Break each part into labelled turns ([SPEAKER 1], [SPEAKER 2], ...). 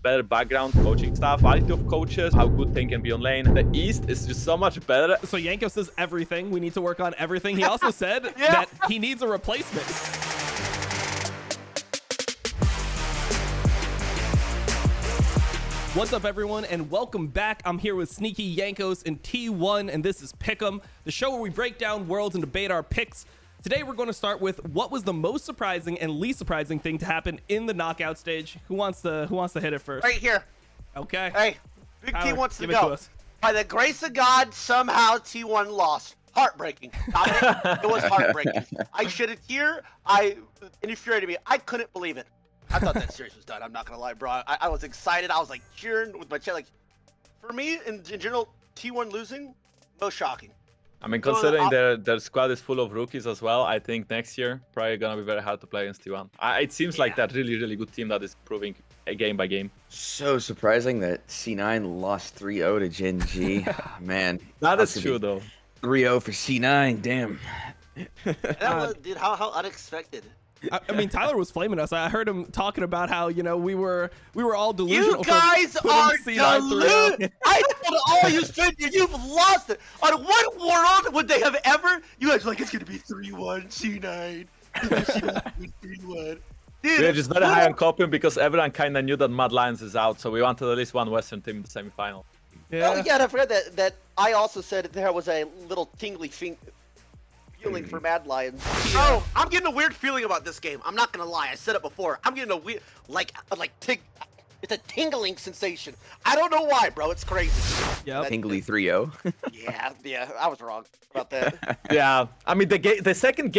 [SPEAKER 1] better background coaching staff, quality of coaches, how good they can be on lane. The East is just so much better.
[SPEAKER 2] So Jankos says everything. We need to work on everything. He also said that he needs a replacement. What's up, everyone, and welcome back. I'm here with Sneaky, Jankos, and T1, and this is Pick'em, the show where we break down worlds and debate our picks. Today, we're going to start with what was the most surprising and least surprising thing to happen in the knockout stage. Who wants to hit it first?
[SPEAKER 3] Right here.
[SPEAKER 2] Okay.
[SPEAKER 3] Hey, Big
[SPEAKER 2] Tyler,
[SPEAKER 3] T wants to
[SPEAKER 2] give it
[SPEAKER 3] go.
[SPEAKER 2] to us.
[SPEAKER 3] By the grace of God, somehow T1 lost. Heartbreaking. Dominic, it was heartbreaking. I shed a tear. It infuriated me. I couldn't believe it. I thought that series was done. I'm not gonna lie, bro. I was excited. I was like cheering with my chest. Like, for me, in general, T1 losing, most shocking.
[SPEAKER 1] I mean, considering their squad is full of rookies as well, I think next year probably gonna be very hard to play against T1. It seems like that really good team that is proving game by game.
[SPEAKER 4] So surprising that C9 lost 3-0 to Gen G. Man,
[SPEAKER 1] That is true though.
[SPEAKER 4] 3-0 for C9. Damn.
[SPEAKER 3] That was, dude, how unexpected.
[SPEAKER 2] I mean, Tyler was flaming us. I heard him talking about how, you know, we were all delusional.
[SPEAKER 3] You guys are deluded. I told all you strangers, you've lost it. On what world would they have ever? You guys were like, it's gonna be 3-1 C9. C9 3-1. Dude,
[SPEAKER 1] We're just very high on Copium because everyone kind of knew that Mad Lions is out, so we wanted at least one Western team in the semifinal.
[SPEAKER 3] Oh yeah, and I forgot that I also said that there was a little tingly feeling for Mad Lions. Oh, I'm getting a weird feeling about this game. I'm not gonna lie. I said it before. I'm getting a weird, it's a tingling sensation. I don't know why, bro. It's crazy.
[SPEAKER 2] Yeah.
[SPEAKER 4] Tingly 3-0.
[SPEAKER 3] Yeah, I was wrong about that.
[SPEAKER 1] Yeah, I mean the second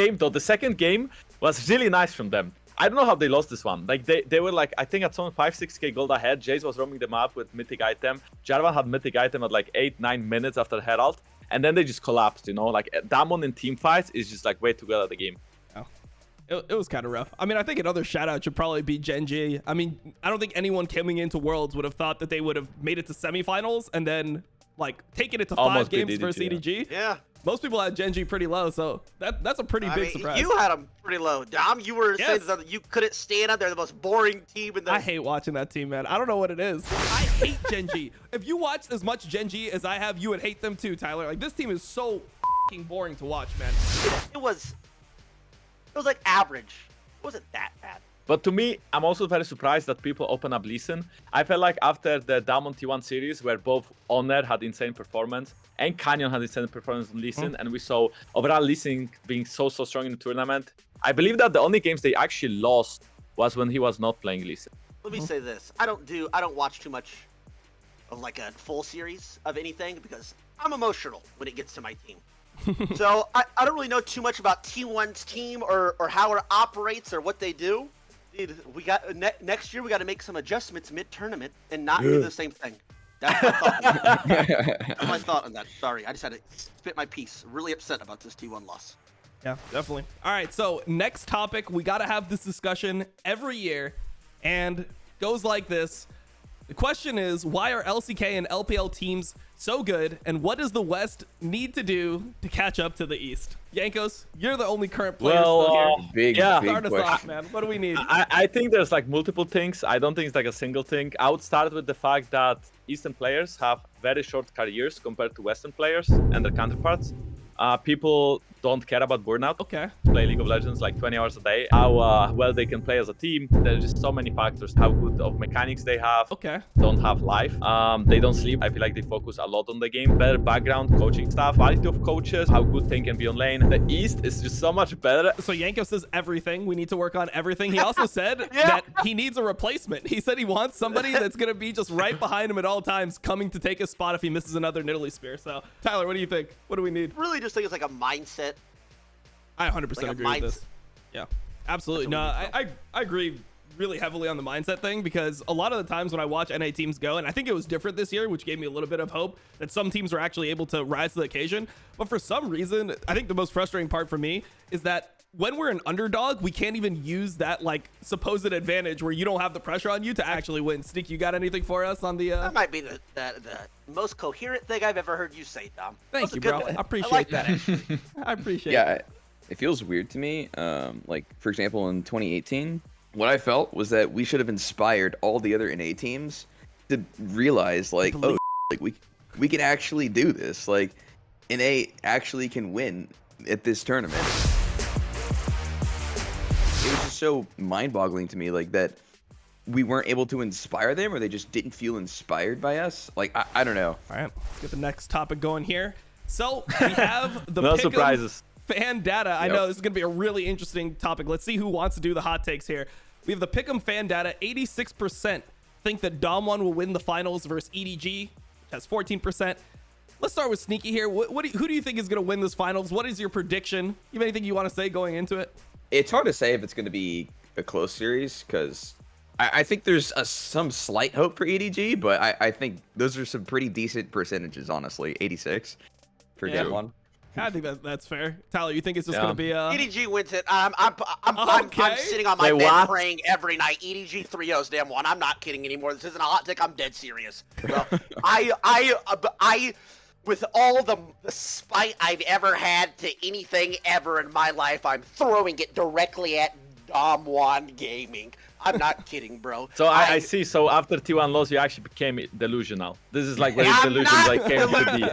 [SPEAKER 1] game was really nice from them. I don't know how they lost this one. Like they were like, I think at some 5-6k gold ahead. Jace was roaming them up with mythic item. Jarvan had mythic item at like 8-9 minutes after Herald. And then they just collapsed, you know? Like, Damon in team fights is just, like, way too good at the game.
[SPEAKER 2] Oh. It was kind of rough. I mean, I think another shout-out should probably be Gen G. I mean, I don't think anyone coming into Worlds would have thought that they would have made it to semifinals and then, like, taken it to
[SPEAKER 1] Almost
[SPEAKER 2] 5 games
[SPEAKER 1] beat
[SPEAKER 2] versus
[SPEAKER 1] EDG,
[SPEAKER 2] EDG.
[SPEAKER 3] Yeah.
[SPEAKER 2] Most people had Gen G pretty low, so that's a pretty big surprise.
[SPEAKER 3] You had them pretty low. Dom, you were saying that you couldn't stand up. They're the most boring team in the...
[SPEAKER 2] I hate watching that team, man. I don't know what it is. I hate Gen G. If you watched as much Gen G as I have, you would hate them too, Tyler. Like, this team is so fucking boring to watch, man.
[SPEAKER 3] It was like average. It wasn't that bad.
[SPEAKER 1] But to me, I'm also very surprised that people open up Lee Sin. I felt like after the Diamond T1 series, where both Honor had insane performance and Canyon had insane performance on Lee Sin, and we saw overall Lee Sin being so strong in the tournament, I believe that the only games they actually lost was when he was not playing Lee Sin.
[SPEAKER 3] Let me say this. I don't watch too much of like a full series of anything because I'm emotional when it gets to my team. So I don't really know too much about T1's team or how it operates or what they do. Dude, we got next year we got to make some adjustments mid-tournament and not do the same thing. That's my thought. That's my thought on that. Sorry, I just had to spit my piece. Really upset about this T1 loss.
[SPEAKER 2] Yeah, definitely. All right, so next topic. We got to have this discussion every year, and goes like this. The question is, why are LCK and LPL teams so good, and what does the West need to do to catch up to the East? Jankos, you're the only current player still here.
[SPEAKER 4] Big
[SPEAKER 2] Start us
[SPEAKER 4] question.
[SPEAKER 2] off, man. What do we need?
[SPEAKER 1] I think there's like multiple things. I don't think it's like a single thing. I would start with the fact that Eastern players have very short careers compared to Western players and their counterparts. People don't care about burnout.
[SPEAKER 2] Okay.
[SPEAKER 1] Play League of Legends like 20 hours a day. How well they can play as a team. There's just so many factors. How good of mechanics they have.
[SPEAKER 2] Okay.
[SPEAKER 1] Don't have life. They don't sleep. I feel like they focus a lot on the game. Better background coaching staff, quality of coaches, how good they can be on lane. The East is just so much better.
[SPEAKER 2] So Jankos says everything. We need to work on everything. He also said that he needs a replacement. He said he wants somebody that's going to be just right behind him at all times, coming to take his spot if he misses another Nidalee Spear. So, Tyler, what do you think? What do we need?
[SPEAKER 3] Really just think it's like a mindset.
[SPEAKER 2] I 100% agree with this. Yeah, absolutely. No, I agree really heavily on the mindset thing, because a lot of the times when I watch NA teams go, and I think it was different this year, which gave me a little bit of hope that some teams were actually able to rise to the occasion. But for some reason, I think the most frustrating part for me is that when we're an underdog, we can't even use that like supposed advantage where you don't have the pressure on you to actually win. Sneak, you got anything for us on the
[SPEAKER 3] That might be the most coherent thing I've ever heard you say, Dom.
[SPEAKER 2] Thank you, bro. I appreciate
[SPEAKER 3] like
[SPEAKER 2] that. I appreciate it.
[SPEAKER 4] Yeah, it feels weird to me. Like, for example, in 2018, what I felt was that we should have inspired all the other NA teams to realize, like, oh, like we can actually do this. Like, NA actually can win at this tournament. It was just so mind-boggling to me, like, that we weren't able to inspire them, or they just didn't feel inspired by us. Like, I don't know.
[SPEAKER 2] All right, let's get the next topic going here. So we have the
[SPEAKER 1] No
[SPEAKER 2] Pick'em
[SPEAKER 1] surprises.
[SPEAKER 2] fan data. I know this is going to be a really interesting topic. Let's see who wants to do the hot takes here. We have the Pick'em fan data. 86% think that Dom1 will win the finals versus EDG, which has 14%. Let's start with Sneaky here. Who do you think is going to win this finals? What is your prediction? You have anything you want to say going into it?
[SPEAKER 4] It's hard to say if it's going to be a close series, because I think there's some slight hope for EDG, but I think those are some pretty decent percentages, honestly. 86 for game one.
[SPEAKER 2] I think that's fair. Tyler, you think it's just going to be
[SPEAKER 3] EDG wins it. I'm sitting on my bed praying every night. EDG 3-0's damn one. I'm not kidding anymore. This isn't a hot take. I'm dead serious. Well, I with all the spite I've ever had to anything ever in my life, I'm throwing it directly at Dom1 Gaming. I'm not kidding, bro.
[SPEAKER 1] So I see. So after T1 loss, you actually became delusional. This is like where his delusions like came to be.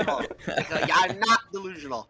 [SPEAKER 3] I'm not delusional.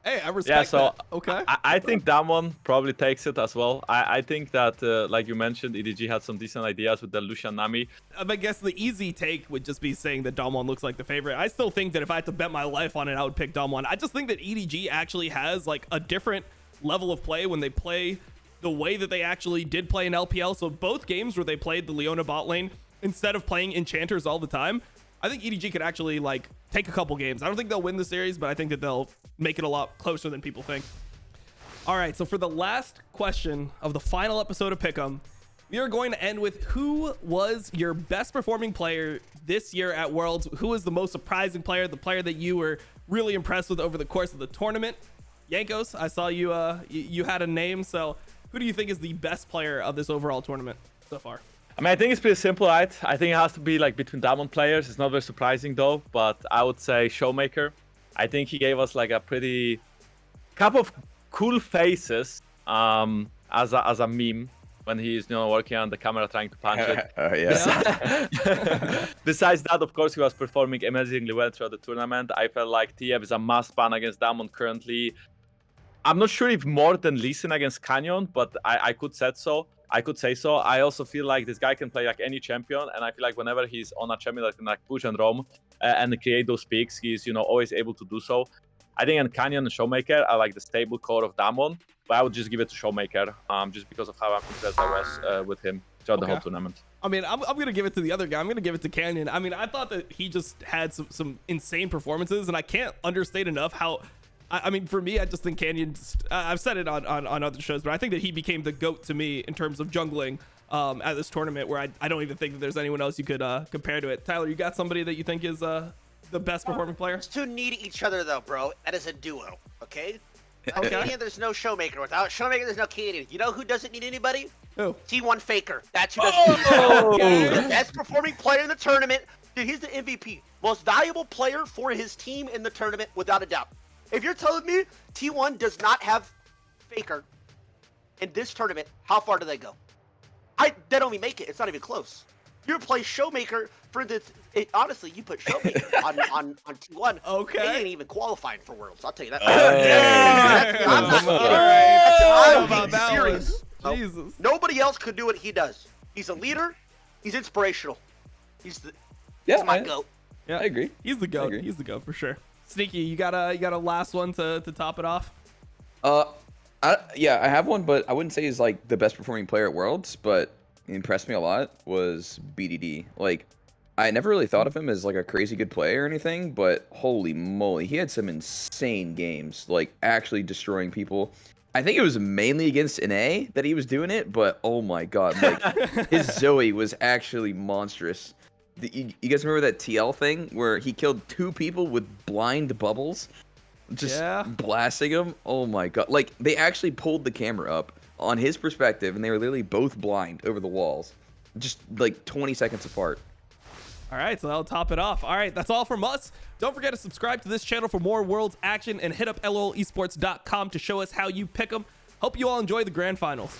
[SPEAKER 2] Hey, I respect
[SPEAKER 1] so
[SPEAKER 2] that. Okay.
[SPEAKER 1] I think Damwon probably takes it as well. I think that, like you mentioned, EDG had some decent ideas with the Lucian Nami.
[SPEAKER 2] I guess the easy take would just be saying that Dom1 looks like the favorite. I still think that if I had to bet my life on it, I would pick Dom1. I just think that EDG actually has like a different level of play when they play the way that they actually did play in LPL. So both games where they played the Leona bot lane instead of playing enchanters all the time, I think EDG could actually like take a couple games. I don't think they'll win the series, but I think that they'll make it a lot closer than people think. All right, so for the last question of the final episode of Pick'em, we are going to end with who was your best performing player this year at Worlds? Who was the most surprising player, the player that you were really impressed with over the course of the tournament? Jankos, I saw you you had a name, so who do you think is the best player of this overall tournament so far?
[SPEAKER 1] I mean, I think it's pretty simple, right? I think it has to be like between Damwon players. It's not very surprising though, but I would say Showmaker. I think he gave us like a pretty couple of cool faces as a meme when he's working on the camera trying to punch it. Besides that, of course, he was performing amazingly well throughout the tournament. I felt like TF is a must ban against Damwon currently. I'm not sure if more than Lee Sin against Canyon, but I could say so. I also feel like this guy can play like any champion, and I feel like whenever he's on a champion that can like push and roam and create those picks, he's always able to do so. I think and Canyon and Showmaker are like the stable core of Damwon, but I would just give it to Showmaker just because of how impressed I was with him throughout the whole tournament.
[SPEAKER 2] I mean, I'm going to give it to the other guy. I'm going to give it to Canyon. I mean, I thought that he just had some insane performances, and I can't understate enough how... I mean, for me, I just think Canyon, I've said it on other shows, but I think that he became the GOAT to me in terms of jungling at this tournament, where I don't even think that there's anyone else you could compare to it. Tyler, you got somebody that you think is the best performing player?
[SPEAKER 3] Those two need each other, though, bro. That is a duo, okay? Canyon, there's no Showmaker. Without Showmaker, there's no Canyon. You know who doesn't need anybody?
[SPEAKER 2] Who?
[SPEAKER 3] T1 Faker. That's who doesn't need anybody. The best performing player in the tournament. Dude, he's the MVP. Most valuable player for his team in the tournament, without a doubt. If you're telling me T1 does not have Faker in this tournament, how far do they go? They don't even make it. It's not even close. You play Showmaker for this. Honestly, you put Showmaker on T1.
[SPEAKER 2] Okay.
[SPEAKER 3] They ain't even qualifying for Worlds. I'll tell you that. I'm not serious.
[SPEAKER 2] Jesus.
[SPEAKER 3] Nobody else could do what he does. He's a leader. He's inspirational. He's my GOAT.
[SPEAKER 4] Yeah, I agree.
[SPEAKER 2] He's the GOAT. He's the GOAT for sure. Sneaky, you got a last one to top it off?
[SPEAKER 4] Yeah, I have one, but I wouldn't say he's like the best performing player at Worlds, but he impressed me a lot was BDD. Like, I never really thought of him as like a crazy good player or anything, but holy moly, he had some insane games, like actually destroying people. I think it was mainly against NA that he was doing it, but oh my god, like his Zoe was actually monstrous. You guys remember that TL thing where he killed 2 people with blind bubbles? Just blasting them? Oh my god. Like, they actually pulled the camera up on his perspective, and they were literally both blind over the walls. Just, like, 20 seconds apart.
[SPEAKER 2] All right, so that'll top it off. All right, that's all from us. Don't forget to subscribe to this channel for more Worlds action, and hit up LoLEsports.com to show us how you pick them. Hope you all enjoy the grand finals.